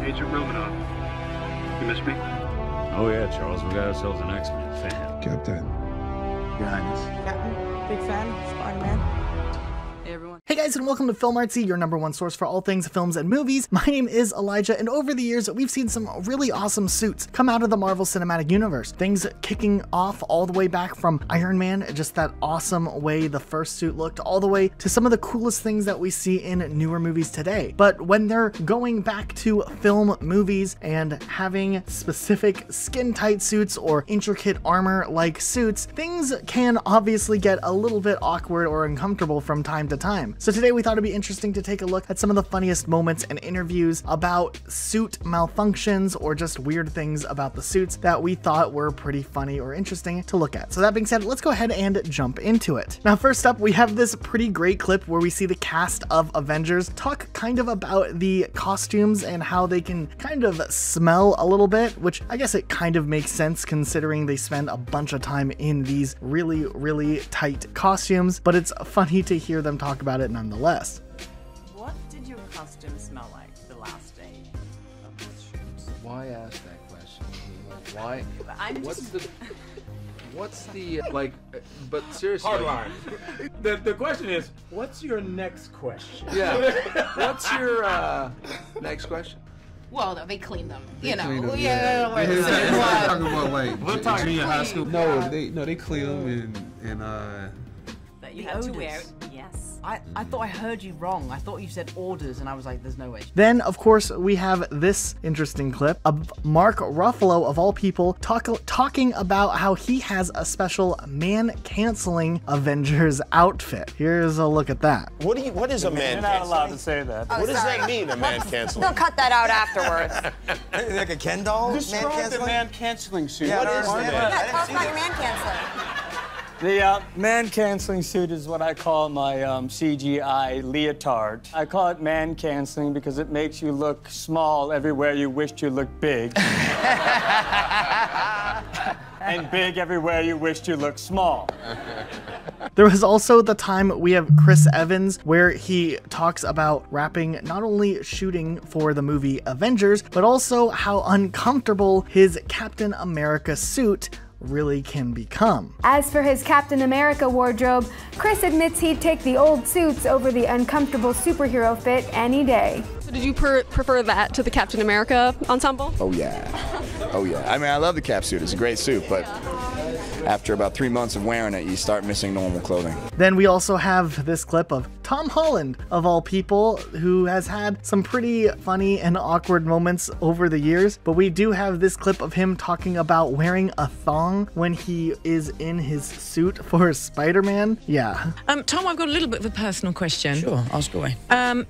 Agent Romanoff. You miss me? Oh yeah, Charles, we got ourselves an X-Men fan. Captain. Your Highness. Captain, big fan, Spider-Man. Hey everyone. Hey guys, and welcome to FilmArtsy, your #1 source for all things films and movies. My name is Elijah, and over the years, we've seen some really awesome suits come out of the Marvel Cinematic Universe. Things kicking off all the way back from Iron Man, just that awesome way the first suit looked, all the way to some of the coolest things that we see in newer movies today. But when they're going back to film movies and having specific skin-tight suits or intricate armor-like suits, things can obviously get a little bit awkward or uncomfortable from time to time. So today we thought it'd be interesting to take a look at some of the funniest moments and interviews about suit malfunctions or just weird things about the suits that we thought were pretty funny or interesting to look at. So that being said, let's go ahead and jump into it. Now first up, we have this pretty great clip where we see the cast of Avengers talk kind of about the costumes and how they can kind of smell a little bit, which I guess it kind of makes sense considering they spend a bunch of time in these really tight costumes, but it's funny to hear them talk about it nonetheless. What did your costume smell like the last day of those shoots? Why ask that question? Why? What's the like? But seriously, Hardline. The question is, what's your next question? Yeah. What's your next question? Well, no, they clean them. You know. clean them, Yeah. We're talking about like We're talking junior high school. No, they clean them and That you The had to odors. wear. Yes. I thought I heard you wrong. I thought you said orders, and I was like, there's no way. Then, of course, we have this interesting clip of Mark Ruffalo, of all people, talking about how he has a special man-canceling Avengers outfit. Here's a look at that. What is a man You're not allowed to canceling? say that. What does that mean, a man canceling? They'll cut that out afterwards. Like a Ken doll? Describe the man canceling suit. What is Yeah, that? tell us about your man canceling. The man-canceling suit is what I call my CGI leotard. I call it man-canceling because it makes you look small everywhere you wished you looked big. And big everywhere you wished you looked small. There was also the time we have Chris Evans where he talks about wrapping not only shooting for the movie Avengers, but also how uncomfortable his Captain America suit really can become. As for his Captain America wardrobe, Chris admits he'd take the old suits over the uncomfortable superhero fit any day. So did you prefer that to the Captain America ensemble? Oh yeah. Oh yeah. I mean, I love the cap suit. It's a great suit, but after about 3 months of wearing it, you start missing normal clothing. Then we also have this clip of Tom Holland, of all people, who has had some pretty funny and awkward moments over the years, but we do have this clip of him talking about wearing a thong when he is in his suit for Spider-Man. Yeah. Tom, I've got a little bit of a personal question. Sure, ask away.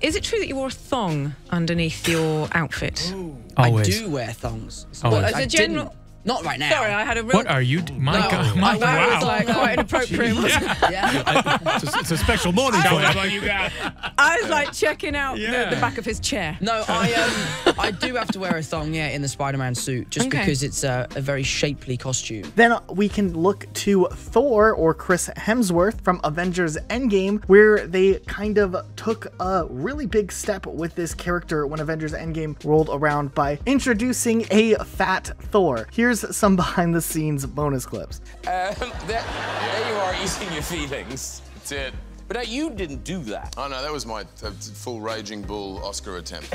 Is it true that you wore a thong underneath your outfit? I do wear thongs. Well, as a general. Not right now. Sorry, I had a real... What are you? My God. That was like quite inappropriate. It's a special morning for you. I was like checking out the back of his chair. No, I do have to wear a thong, in the Spider-Man suit, just because it's a very shapely costume. Then we can look to Thor, or Chris Hemsworth, from Avengers Endgame, where they kind of took a really big step with this character when Avengers Endgame rolled around by introducing a fat Thor. Here's some behind-the-scenes bonus clips. There you are, eating your feelings. That's it. But you didn't do that. Oh, no, that was my full Raging Bull Oscar attempt.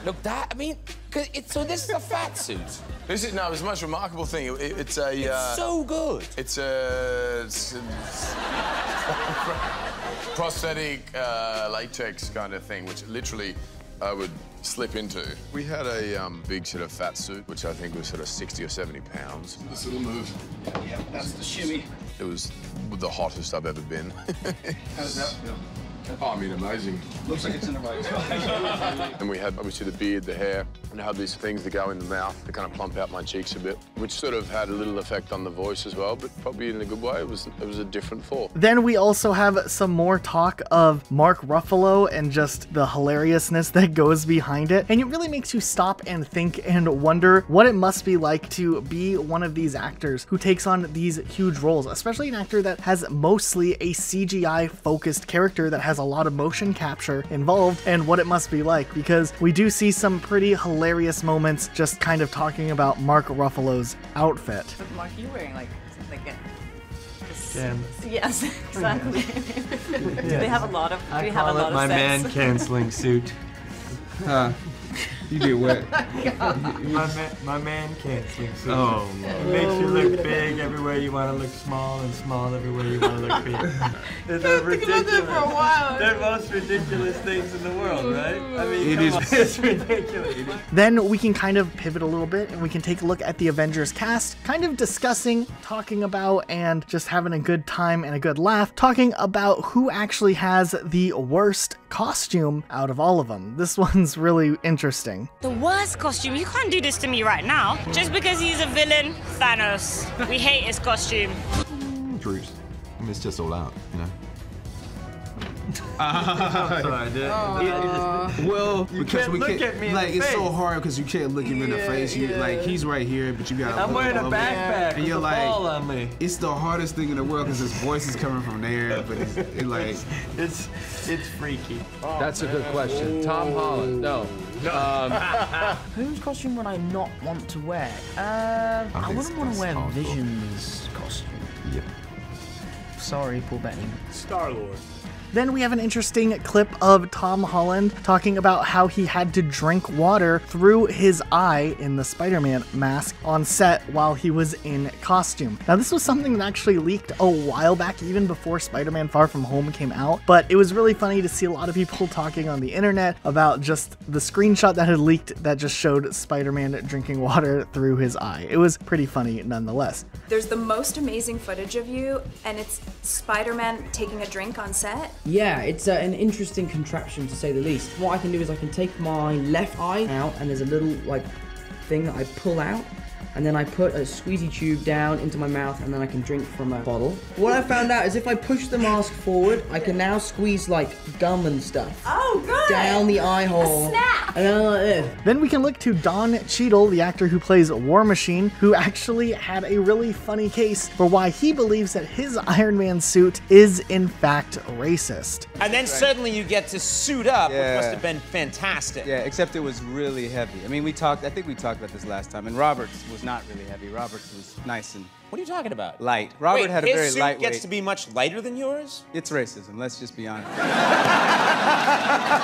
Look, that, I mean, so this is a fat suit. This is, no, it was the most remarkable thing. It's a... It's so good. It's a... prosthetic latex kind of thing, which literally I would slip into. We had a big sort of fat suit, which I think was sort of 60 or 70 pounds. This little move. Yeah, that's the shimmy. It was the hottest I've ever been. How does that feel? Oh, I mean, amazing. Looks like it's in the right spot. And we had, obviously, the beard, the hair, and I had these things that go in the mouth to kind of plump out my cheeks a bit, which sort of had a little effect on the voice as well, but probably in a good way. It was a different Thor. Then we also have some more talk of Mark Ruffalo and just the hilariousness that goes behind it. And it really makes you stop and think and wonder what it must be like to be one of these actors who takes on these huge roles, especially an actor that has mostly a CGI-focused character that has has a lot of motion capture involved and what it must be like, because we do see some pretty hilarious moments just kind of talking about Mark Ruffalo's outfit. But Mark, you wearing like a Jam. Yes, exactly. Do they have a lot of? Do you have a lot of my sets? man canceling suit. You did what? my man canceling suit. Oh, it makes you look big everywhere you want to look small, and small everywhere you want to look big. They're ridiculous. Think about that for a while. They're the most ridiculous things in the world, right? I mean, it's ridiculous. Then we can kind of pivot a little bit and we can take a look at the Avengers cast, kind of discussing, talking about, and just having a good time and a good laugh, talking about who actually has the worst costume out of all of them. This one's really interesting. The worst costume? You can't do this to me right now. Just because he's a villain, Thanos. We hate his costume. Drew's. I mean, it's just all out, you know. Sorry, dude. Well, You because can't we look can't, at me in like the it's so face. hard because you can't look him in the face. You like he's right here, but you got. I'm wearing a backpack and with you're a like, ball on me. it's the hardest thing in the world because his voice is coming from there, but it's freaky. That's a good question. Tom Holland. No. Whose costume would I not want to wear? I wouldn't want to wear Vision's costume. Yep. Sorry, Paul Bettany. Star-Lord. Then we have an interesting clip of Tom Holland talking about how he had to drink water through his eye in the Spider-Man mask on set while he was in costume. Now, this was something that actually leaked a while back, even before Spider-Man Far From Home came out, but it was really funny to see a lot of people talking on the internet about just the screenshot that had leaked that just showed Spider-Man drinking water through his eye. It was pretty funny nonetheless. There's the most amazing footage of you, and it's Spider-Man taking a drink on set. Yeah, it's an interesting contraption to say the least. What I can do is I can take my left eye out, and there's a little like thing that I pull out, and then I put a squeezy tube down into my mouth, and then I can drink from a bottle. What I found out is if I push the mask forward, I can now squeeze like gum and stuff. Oh, good! Down the eye hole. A snap! And then like this. Then we can look to Don Cheadle, the actor who plays War Machine, who actually had a really funny case for why he believes that his Iron Man suit is in fact racist. And then suddenly you get to suit up, Yeah. which must have been fantastic. Yeah, except it was really heavy. I mean, I think we talked about this last time, and Robert's was not really heavy. Robert's was nice and What are you talking about? light. Robert Wait, had a his very suit lightweight. gets to be much lighter than yours? It's racism, let's just be honest. You're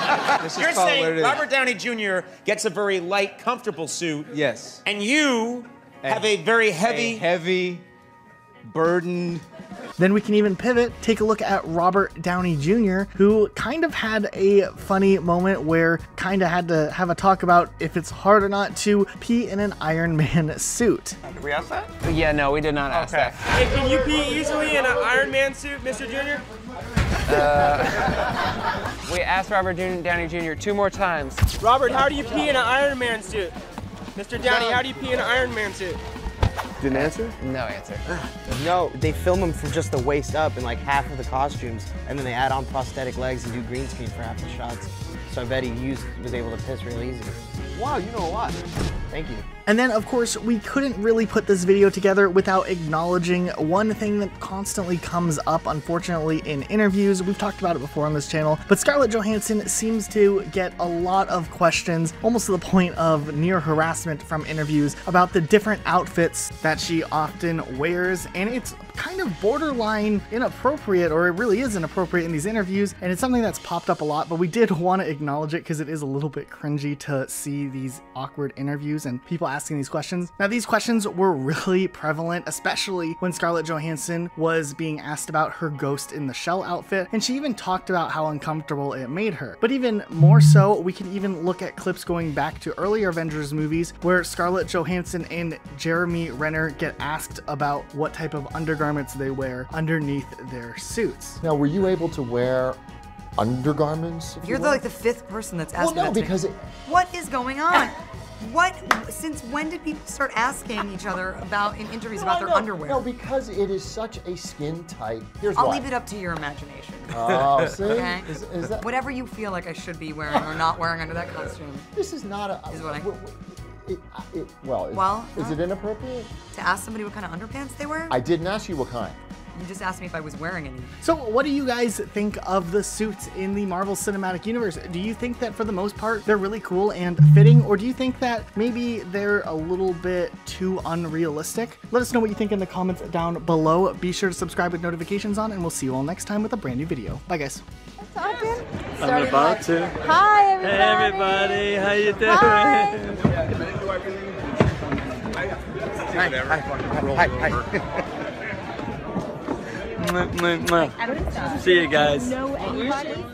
call it what it saying is. Robert Downey Jr. gets a very light, comfortable suit. Yes. And you have a very heavy... burdened... Then we can even pivot, take a look at Robert Downey Jr., who kind of had a funny moment where kind of had to have a talk about if it's hard or not to pee in an Iron Man suit. Did we ask that? Yeah, no, we did not ask that. Hey, can you pee easily in an Iron Man suit, Mr. Jr.? We asked Robert Downey Jr. 2 more times. Robert, how do you pee in an Iron Man suit? Mr. Downey, how do you pee in an Iron Man suit? Didn't answer? No answer. No, they film them from just the waist up in like half of the costumes, and then they add on prosthetic legs and do green screen for half the shots. So I bet he was able to piss real easy. Wow, you know a lot. Thank you. And then, of course, we couldn't really put this video together without acknowledging one thing that constantly comes up, unfortunately, in interviews. We've talked about it before on this channel, but Scarlett Johansson seems to get a lot of questions, almost to the point of near harassment from interviews, about the different outfits that she often wears, and it's kind of borderline inappropriate, or it really is inappropriate in these interviews, and it's something that's popped up a lot, but we did want to acknowledge it because it is a little bit cringy to see these awkward interviews and people asking these questions. Now, these questions were really prevalent, especially when Scarlett Johansson was being asked about her Ghost in the Shell outfit, and she even talked about how uncomfortable it made her. But even more so, we can even look at clips going back to earlier Avengers movies where Scarlett Johansson and Jeremy Renner get asked about what type of undergarments they wear underneath their suits. Now, were you able to wear undergarments? You're like the 5th person that's asking Well, no, that to because me. What is going on? Since when did people start asking each other about in interviews about their underwear? No, because it is such a skin tight. Here's I'll why. leave it up to your imagination. Oh, see? Okay? Is that... Whatever you feel like I should be wearing or not wearing under that costume. This is not a... Is what Is it inappropriate? To ask somebody what kind of underpants they wear? I didn't ask you what kind. You just asked me if I was wearing any. So what do you guys think of the suits in the Marvel Cinematic Universe? Do you think that for the most part they're really cool and fitting, or do you think that maybe they're a little bit too unrealistic? Let us know what you think in the comments down below. Be sure to subscribe with notifications on, and we'll see you all next time with a brand new video. Bye guys. Talking. I'm about to. Hi everybody. Hey everybody, how you doing? Hi. See you guys. Know anybody?